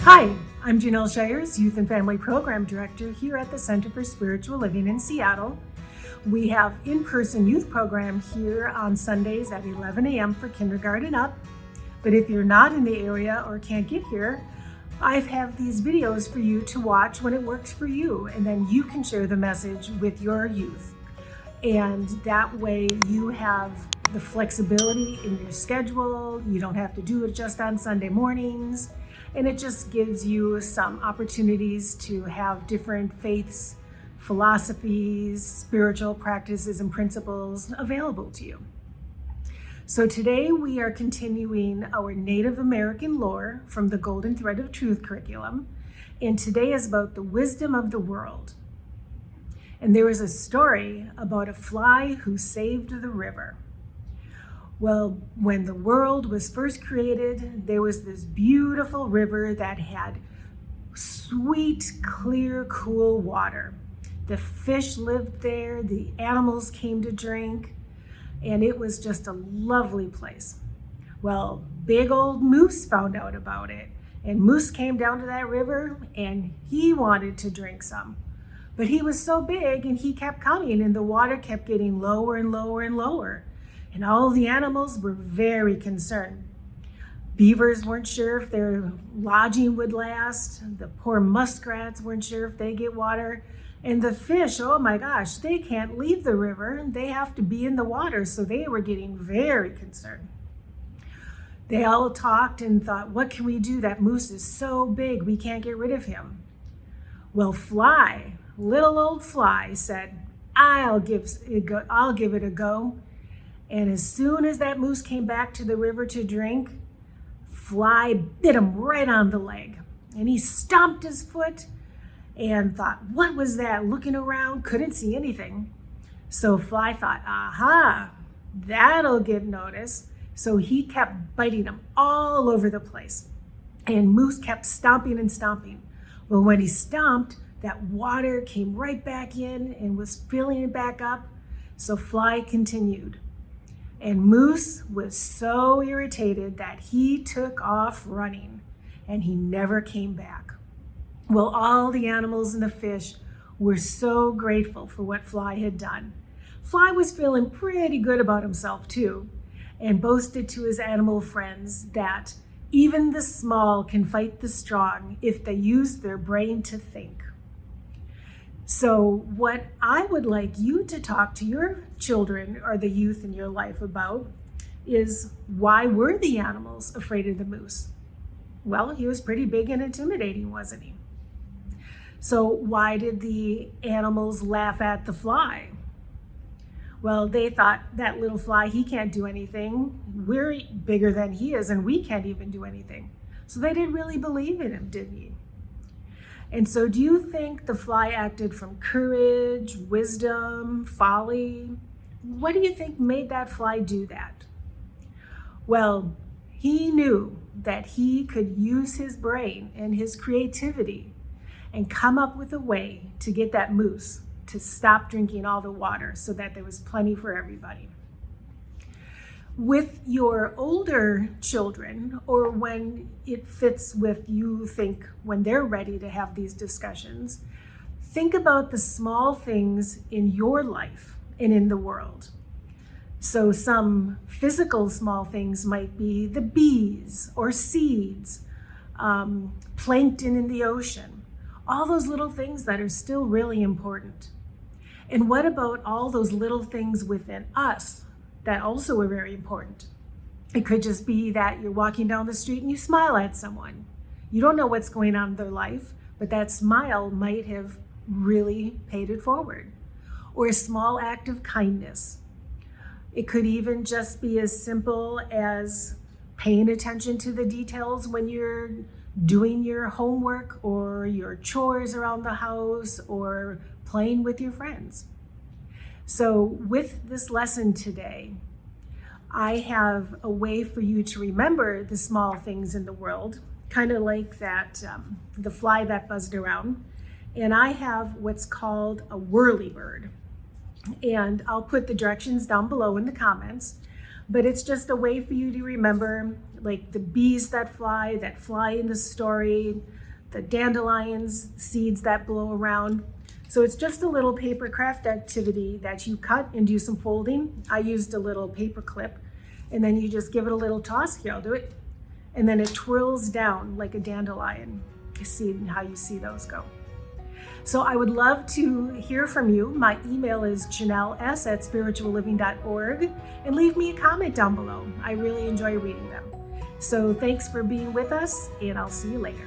Hi, I'm Janelle Shires, Youth and Family Program Director here at the Center for Spiritual Living in Seattle. We have in-person youth program here on Sundays at 11 a.m. for kindergarten up. But if you're not in the area or can't get here, I have these videos for you to watch when it works for you, and then you can share the message with your youth. And that way you have the flexibility in your schedule. You don't have to do it just on Sunday mornings. And it just gives you some opportunities to have different faiths, philosophies, spiritual practices, and principles available to you. So today we are continuing our Native American lore from the Golden Thread of Truth curriculum. And today is about the wisdom of the world. And there is a story about a fly who saved the river. Well, when the world was first created, there was this beautiful river that had sweet, clear, cool water. The fish lived there, the animals came to drink, and it was just a lovely place. Well, big old Moose found out about it, and Moose came down to that river, and he wanted to drink some. But he was so big, and he kept coming, and the water kept getting lower and lower and lower. And all the animals were very concerned. Beavers weren't sure if their lodging would last. The poor muskrats weren't sure if they'd get water. And the fish, oh my gosh, they can't leave the river. They have to be in the water. So they were getting very concerned. They all talked and thought, what can we do? That Moose is so big, we can't get rid of him. Well, Fly, little old Fly, said, I'll give it a go. And as soon as that Moose came back to the river to drink, Fly bit him right on the leg. And he stomped his foot and thought, what was that? Looking around, couldn't see anything. So Fly thought, aha, that'll get noticed. So he kept biting him all over the place. And Moose kept stomping and stomping. Well, when he stomped, that water came right back in and was filling it back up. So Fly continued. And Moose was so irritated that he took off running, and he never came back. Well, all the animals and the fish were so grateful for what Fly had done. Fly was feeling pretty good about himself too, and boasted to his animal friends that even the small can fight the strong if they use their brain to think. So what I would like you to talk to your children or the youth in your life about is, why were the animals afraid of the Moose? Well, he was pretty big and intimidating, wasn't he? So why did the animals laugh at the Fly? Well, they thought, that little Fly, he can't do anything. We're bigger than he is, and we can't even do anything. So they didn't really believe in him, did he? And so do you think the Fly acted from courage, wisdom, folly? What do you think made that Fly do that? Well, he knew that he could use his brain and his creativity and come up with a way to get that Moose to stop drinking all the water so that there was plenty for everybody. With your older children, or when it fits with you think when they're ready to have these discussions, think about the small things in your life and in the world. So some physical small things might be the bees or seeds, plankton in the ocean, all those little things that are still really important. And what about all those little things within us that also are very important? It could just be that you're walking down the street and you smile at someone. You don't know what's going on in their life, but that smile might have really paid it forward. Or a small act of kindness. It could even just be as simple as paying attention to the details when you're doing your homework or your chores around the house or playing with your friends. So with this lesson today, I have a way for you to remember the small things in the world, kind of like that, the fly that buzzed around. And I have what's called a whirly bird. And I'll put the directions down below in the comments. But it's just a way for you to remember, like the bees that fly in the story, the dandelions, seeds that blow around. So it's just a little paper craft activity that you cut and do some folding. I used a little paper clip, and then you just give it a little toss. Here, I'll do it. And then it twirls down like a dandelion. You see how you see those go. So I would love to hear from you. My email is janelles@spiritualliving.org, and leave me a comment down below. I really enjoy reading them. So thanks for being with us, and I'll see you later.